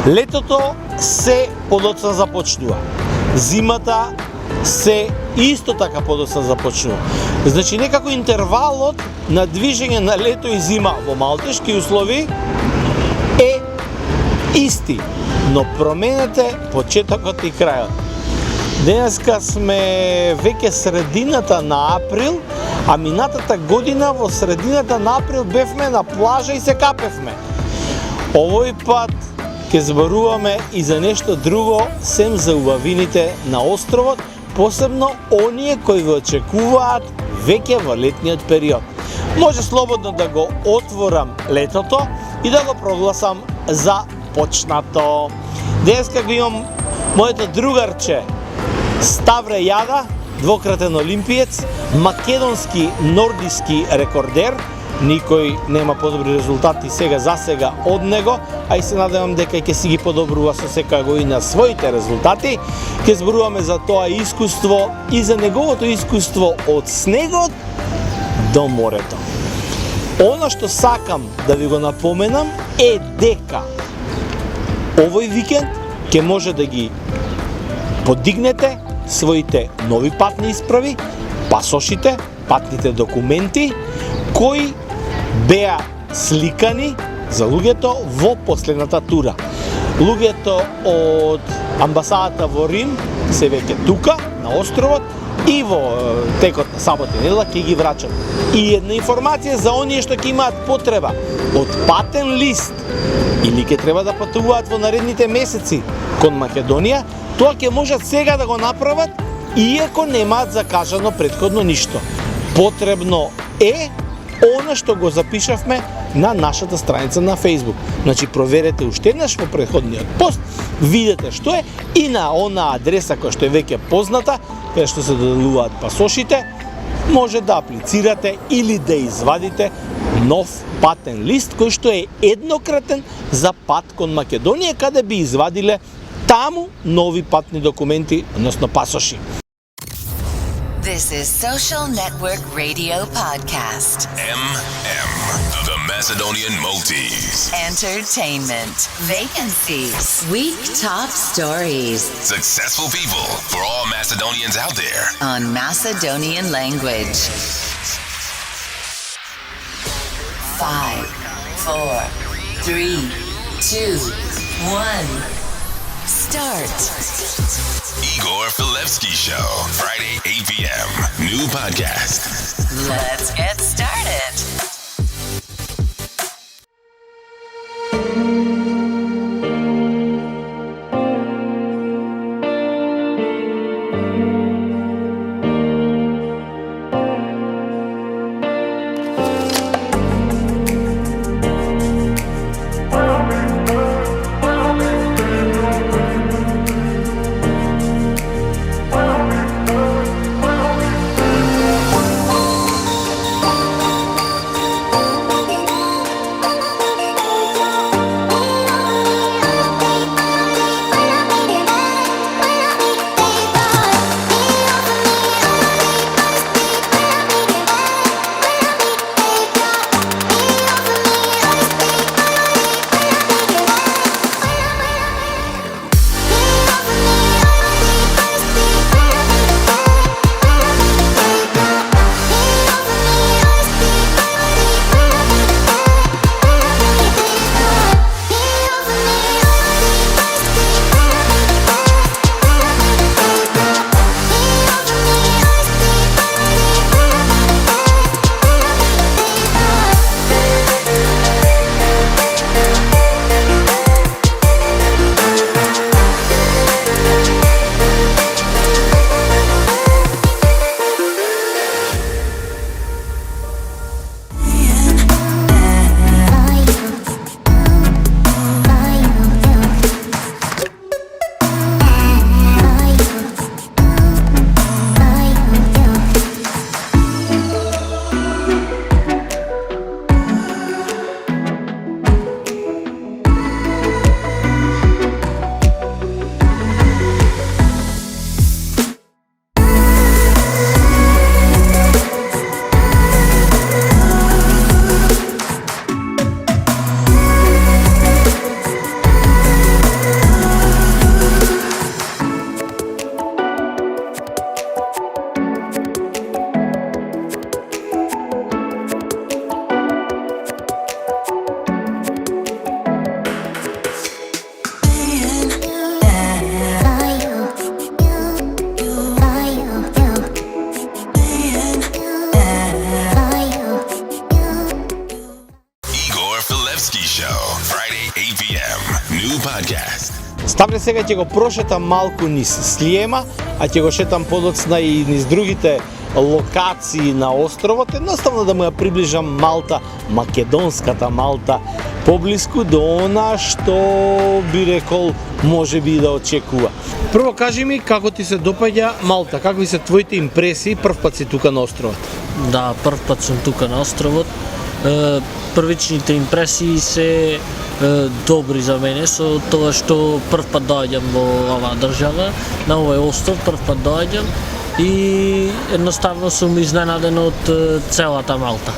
Летото се подоцна започнува. Зимата се исто така подоцна започнува. Значи некако интервалот на движење на лето и зима во малтешки услови е исти, но променете почетокот и крајот. Денеска сме веќе средината на април, а минатата година во средината на април бевме на плажа и се капевме. Овој пат ќе зборуваме и за нешто друго, сем за убавините на островот, посебно оние кои го очекуваат веќе во летниот период. Може слободно да го отворам летото и да го прогласам за почнато. Денеска го имам моето другарче Ставре Јада, двократен олимпиец, македонски нордиски рекордер. Никој нема подобри резултати за сега од него, а и се надевам дека ќе си ги подобрува со секоја година своите резултати. Ќе зборуваме за тоа искуство и за неговото искуство од снегот до морето. Она што сакам да ви го напоменам е дека овој викенд ќе може да ги подигнете своите нови патни исправи, пасошите, патните документи, кои беа сликани за луѓето во последната тура. Луѓето од амбасадата во Рим се веќе тука, на островот, и во текот на сабота и недела ќе ги врачат. И една информација за оние што ќе имаат потреба од патен лист или ќе треба да патуваат во наредните месеци кон Македонија, тоа ќе можат сега да го направат, иако немаат закажано претходно ништо. Потребно е она што го запишавме на нашата страница на Facebook. Значи, проверете уште еднаш во претходниот пост, видете што е и на она адреса која што е веќе позната, каде што се доделуваат пасошите, може да аплицирате или да извадите нов патен лист кој што е еднократен за пат кон Македонија, каде би извадиле таму нови патни документи, односно пасоши. This is Social Network Radio Podcast. MM, the Macedonian Maltese. Entertainment. Vacancies. Week top stories. Successful people for all Macedonians out there. On Macedonian language. 5, 4, 3, 2, 1. Start. Igor Filevsky Show, Friday, 8 p.m. New podcast. Let's get started. Podcast. Ставле сега ќе го прошетам малку низ Слиема, а ќе го шетам подоцна и низ другите локации на островот, едноставно да му ја приближам Малта, македонската Малта, поблиску до она што би рекол може би да очекува. Прво кажи ми како ти се допаѓа Малта, какви се твоите импресии прв пат си тука на островот? Да, прв пат сум тука на островот. Првичните импресии се добри за мене, со тоа што прв пат доаѓам во оваа држава, на овој остров прв пат доаѓам и едноставно сум изненаден од целата Малта.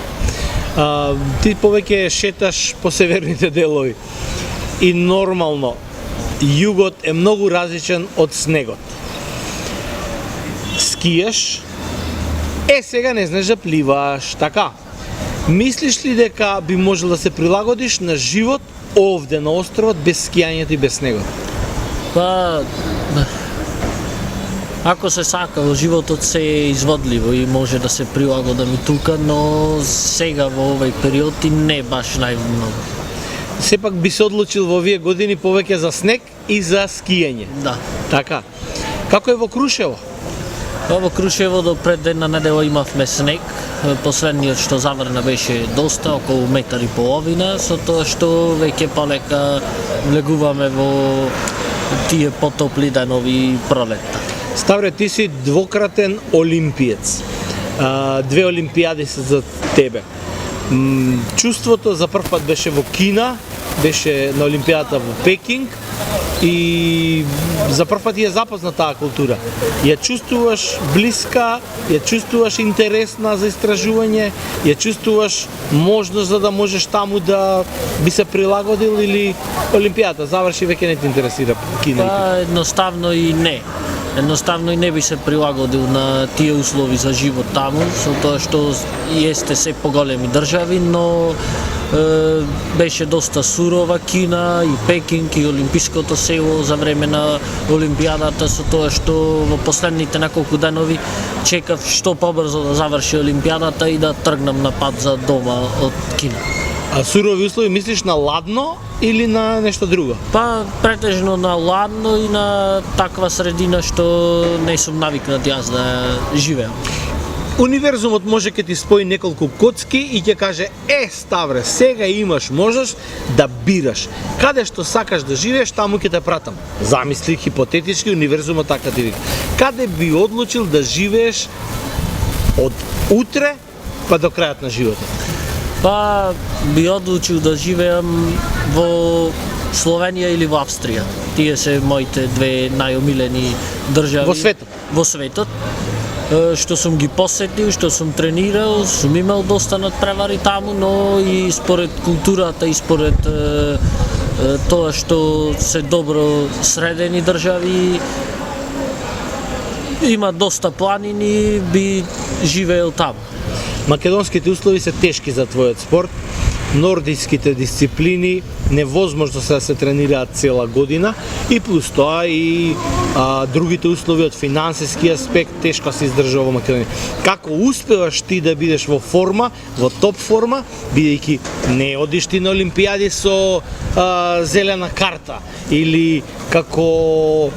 Ти повеќе шеташ по северните делови и нормално југот е многу различен од снегот. Скиеш, сега не знаеш да пливаш, така. Мислиш ли дека би можел да се прилагодиш на живот овде на островот без скијањето и без снегот? Па, ако се сака, во животот се е изводливо и може да се прилагодам и тука, но сега во овој период и не баш најмногу. Сепак би се одлучил во овие години повеќе за снег и за скијање. Да. Така. Како е во Крушево? Во Крушево до пред една недела имавме снег. Последниот што заврна беше доста, околу метар и половина, со тоа што веќе полека влегуваме во тие потопли денови пролетта. Ставре, ти си двократен олимпиец. Две олимпиади се за тебе. Чувството за прв пат беше во Кина, беше на олимпиадата во Пекинг и за прв пат ја запозна таа култура. Ја чувствуваш блиска, ја чувствуваш интересна за истражување, ја чувствуваш можност за да можеш таму да би се прилагодил или олимпијата заврши веќе не те интересира Кина? Па едноставно и не. Едноставно и не би се прилагодил на тие услови за живот таму, со тоа што јесте се поголеми држави, но беше доста сурова Кина и Пекинг и олимпиското село за време на олимпијадата, со тоа што во последните неколку денови чекав што побрзо да заврши олимпијадата и да тргнам на пат за дома од Кина. А сурови услови мислиш на ладно или на нешто друго? Па претежно на ладно и на таква средина што не сум навикнат јас да живеам. Универзумот може ке ти спои неколку коцки и ќе каже: Ставре, сега имаш можност да бираш. Каде што сакаш да живееш, таму ќе те пратам. Замисли хипотетички универзумот така ти вика. Каде би одлучил да живееш од утре па до крајот на животот? Па би одлучил да живеам во Словенија или во Австрија. Тие се моите две најомилени држави Во светот? Во светот. Што сум ги посетил, што сум тренирал, сум имал доста надпревари таму, но и според културата и според тоа што се добро средени држави, има доста планини, би живеел таму. Македонските услови се тешки за твојот спорт. Нордиските дисциплини невозможно се да се тренираат цела година и плюс тоа и другите услови од финансиски аспект тешко се издржува во Македонија. Како успеваш ти да бидеш во форма, во топ форма, бидејќи не одиш ти на олимпијади со зелена карта или како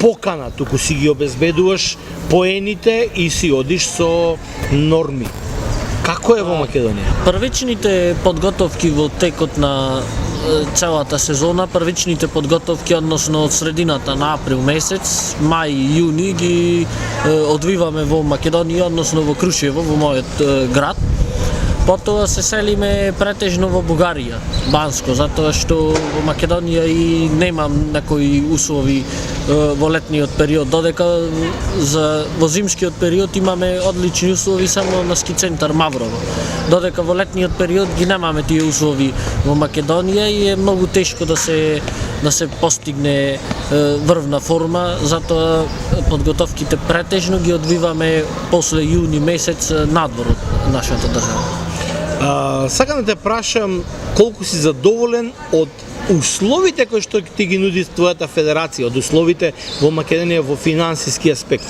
покана, туку си ги обезбедуваш поените и си одиш со норми. Како е во Македонија? Првичните подготовки во текот на целата сезона, првичните подготовки, односно од средината на април месец, мај и јуни ги одвиваме во Македонија, односно во Крушево, во мојот град. Потоа се селиме претежно во Бугарија, Банско, затоа што во Македонија и немам некои услови во летниот период, додека во зимскиот период имаме одлични услови само на ски центар Маврово. Додека во летниот период ги немаме тие услови во Македонија и е многу тешко да се постигне врвна форма, затоа подготовките претежно ги одвиваме после јуни месец надвор од нашата држава. Сакам да те прашам колку си задоволен од условите кои што ти ги нуди твојата федерација, од условите во Македонија во финансиски аспект,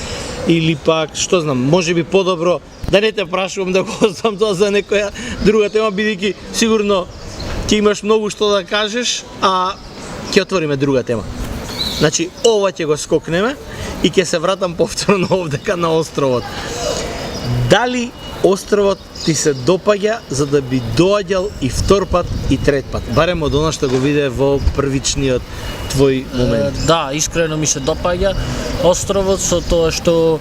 или пак, што знам, може би подобро да не те прашувам да го оставам тоа за некоја друга тема, бидејќи сигурно ти имаш многу што да кажеш, а ќе отвориме друга тема. Значи, ова ќе го скокнеме и ќе се вратам повторно овдека на островот. Дали островот ти се допаѓа за да би доаѓал и втор пат и трет пат? Барем од она што го виде во првичниот твој момент. Да, искрено ми се допаѓа островот со тоа што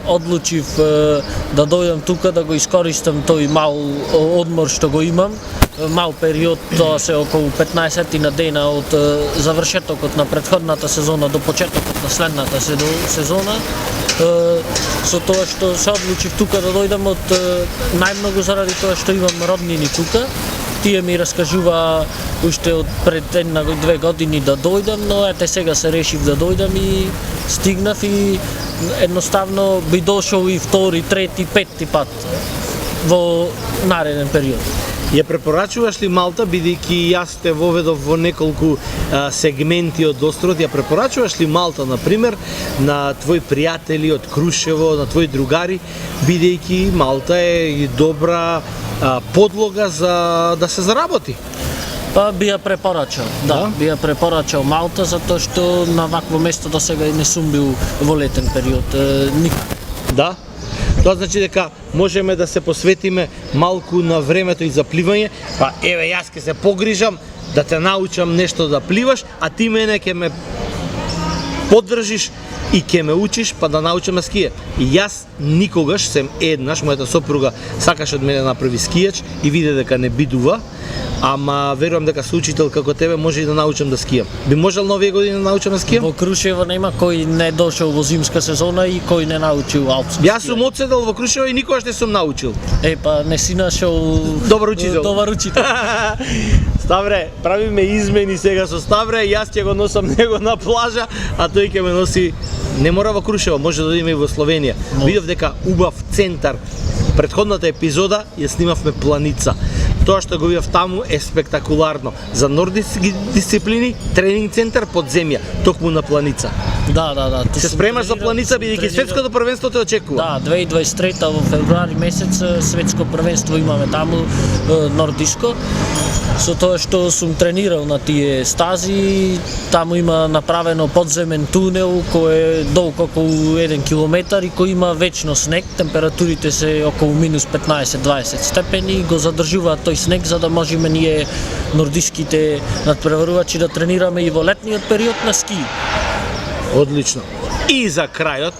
одлучив да дојдам тука да го искористам тој мал одмор што го имам. Мал период, тоа се околу 15 на дена од завршетокот на претходната сезона до почетокот на следната сезона. Со тоа што се одлучив тука да дојдам од најмногу заради тоа што имам роднини тука. Тие ми раскажува уште од пред 1-2 години да дојдам, но ете сега се решив да дојдам и стигнав и едноставно би дошол и втори, трети, петти пат во нареден период. Ја препорачуваш ли Малта, бидејќи јас те воведов во неколку сегменти од островот, ја препорачуваш ли Малта, например, на твои пријатели од Крушево, на твои другари, бидејќи Малта е и добра подлога за да се заработи? Па би ја препорачал, да, би ја препорачал Малта, затоа што на вакво место до сега и не сум бил во летен период, никаде. Да? Тоа значи дека можеме да се посветиме малку на времето и за пливање, па еве јас ќе се погрижам да те научам нешто да пливаш, а ти мене ќе ме поддржиш и ќе ме учиш па да научам на скије. И јас никогаш, сем еднаш, мојата сопруга сакаше од мене да направи скијач и виде дека не бидува, ама верувам дека со учител како тебе може и да научам да скијам. Би можел на овие години да научам да скијам? Во Крушево нема кој не дошол во зимска сезона и кој не научил алпски скијање. Јас сум одседел во Крушево и никогаш не сум научил. Па не си нашол Добар учител. Добар учител. Ставре, правиме измени сега со Ставре, јас ќе го носам него на плажа, а тој ќе ме носи, не мора во Крушево, може да одиме и во Словенија. Видов дека убав центар. Претходната епизода ја снимавме Планица. Тоа што го видов таму е спектакуларно. За нордиски дисциплини, тренинг центар под земја, токму на Планица. Да. Се спремаш за Планица, бидејќи светското првенство те очекува. Да, 2023 во февруари месец светско првенство имаме таму нордиско. Со тоа што сум тренирал на тие стази, таму има направено подземен тунел кој е долг околу 1 километар и кој има вечно снег, температурите се околу минус 15-20 степени, го задржуваат тој снег за да можеме ние нордиските надпреварувачи да тренираме и во летниот период на ски. Одлично. И за крајот,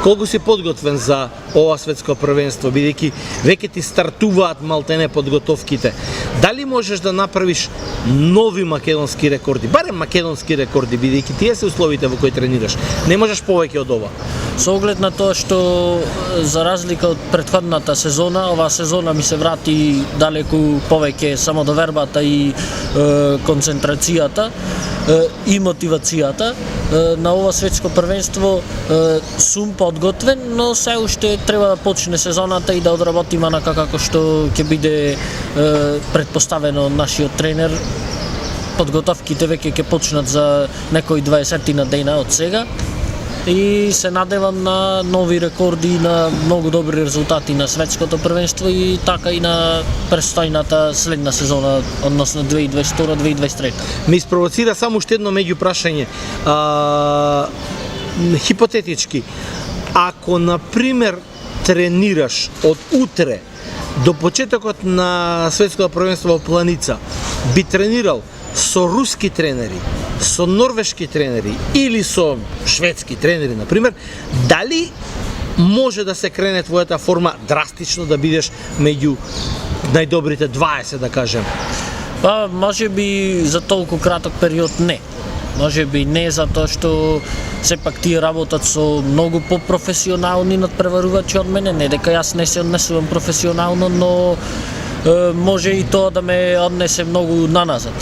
колку си подготвен за ова светско првенство, бидејќи веќе ти стартуваат малтене подготовките. Дали можеш да направиш нови македонски рекорди, барем македонски рекорди, бидејќи тие се условите во кои тренираш. Не можеш повеќе од ова. Со оглед на тоа што за разлика од претходната сезона, оваа сезона ми се врати далеку повеќе самодовербата и концентрацијата и мотивацијата. На ова светско првенство сум подготвен, но се уште треба да почне сезоната и да одработиме онака како што ќе биде предпоставено нашиот тренер. Подготовките веќе ќе почнат за некои 20 на дена од сега и се надевам на нови рекорди и на многу добри резултати на светското првенство и така и на престојната следна сезона, односно 2022-2023. Ме испровоцира само уште едно меѓу прашање. Хипотетички, ако например тренираш од утре до почетокот на светското првенство во Планица, би тренирал со руски тренери, со норвешки тренери или со шведски тренери, например, дали може да се крене твојата форма драстично да бидеш меѓу најдобрите 20, да кажем? Па, може би за толку краток период не. Може би не, затоа што сепак тие работат со многу попрофесионални надпреварувачи од мене, не дека јас не се однесувам професионално, но може и тоа да ме однесе многу наназад.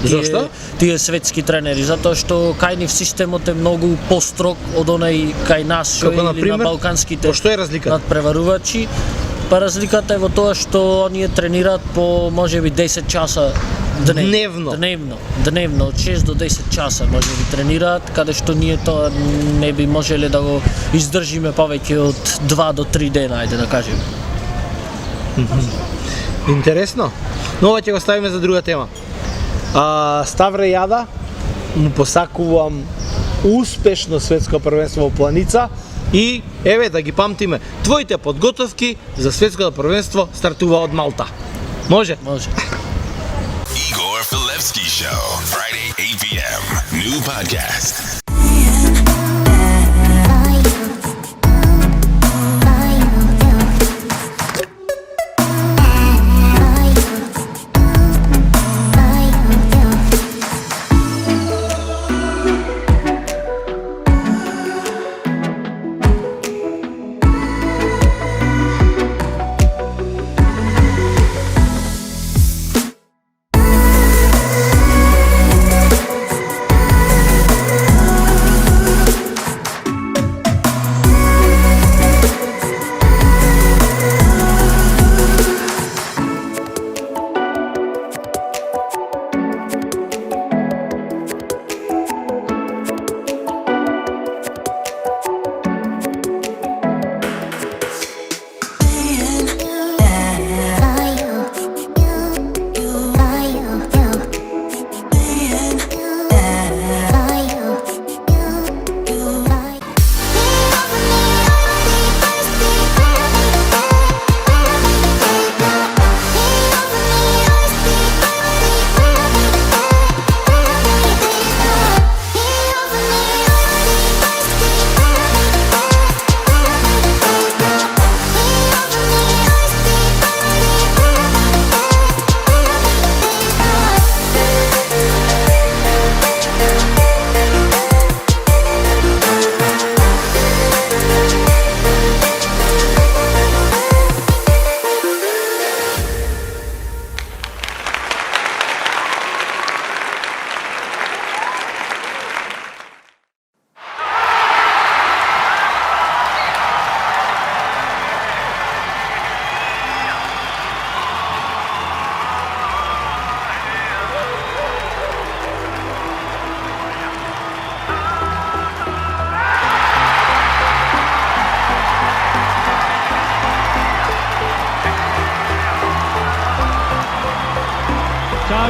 Зошто? Тие светски тренери, затоа што кај нив системот е многу построг од онај кај нас Како, или например, на балканските по што е разликата? надпреварувачи. Па разликата е во тоа што оние тренираат по можеби 10 часа Дневно. Дневно, од 6 до 10 часа може би тренираат, каде што ние тоа не би можеле да го издржиме повеќе од 2 до 3 дена, ајде да кажеме. Интересно. Но ова ќе го ставиме за друга тема. Ставре Јада, му посакувам успешно светско првенство во Планица и еве да ги памтиме. Твоите подготовки за светското првенство стартува од Малта. Може? Може. Igor Filevsky Show, Friday, 8 p.m. New podcast.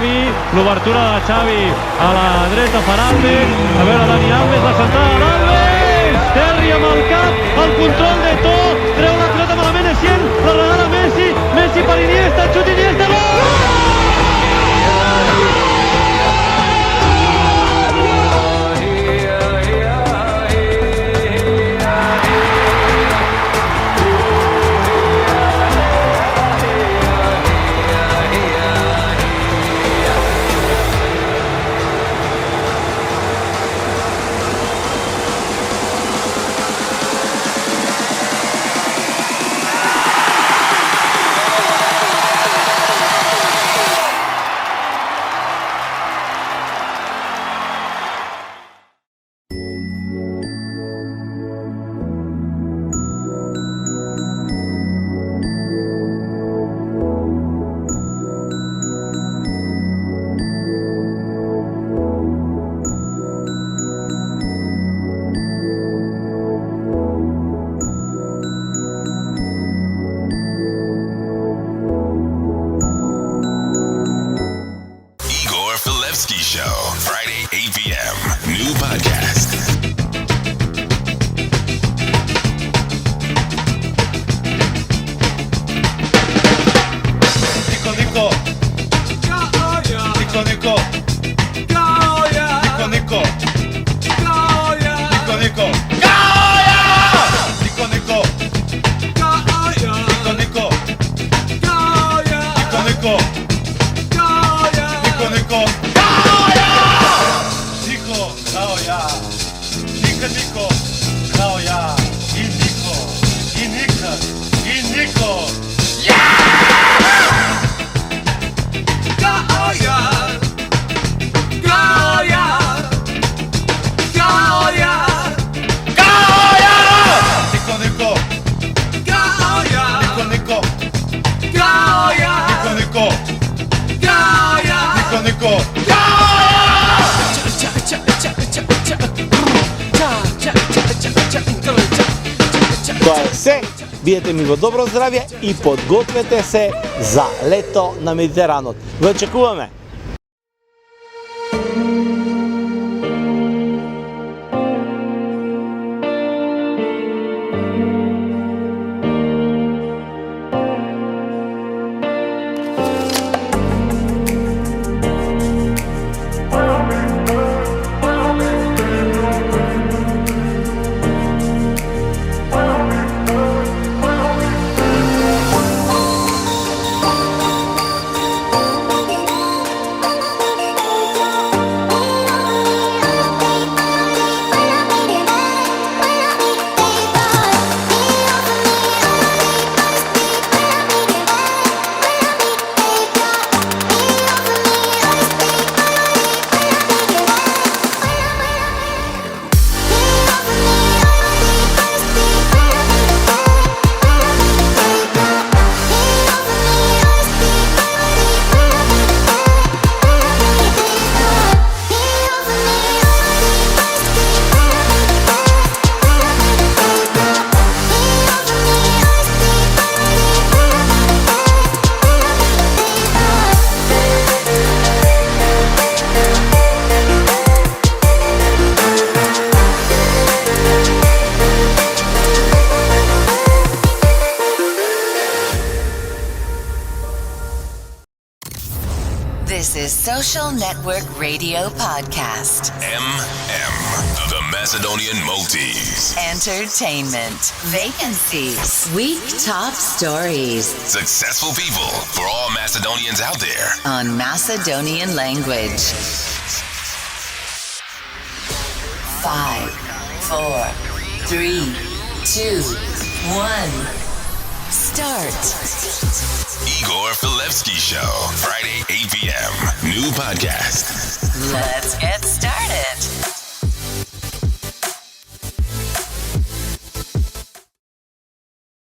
Xavi, l'obertura de Xavi a la dreta per Alves, a veure Dani Alves, la centrada d'Alves, Terri amb el cap, el control de To, treu la pilota malament Essien, la regala Messi, Messi per Iniesta, xut Iniesta, gol! Filevsky Show, Friday, 8 p.m. New podcast. Nico. Nico. Nico. Nico. Nico. Nico. Тоа е се. Бидете ми во добро здравје и подгответе се за лето на Медитеранот. Ве очекуваме! Social Network Radio Podcast. The Macedonian Multis. Entertainment. Vacancies. Week top stories. Successful people for all Macedonians out there. On Macedonian language. 5, 4, 3, 2, 1. Start. Igor Filevsky Show. Friday, 8 p.m. New podcast. Let's get started.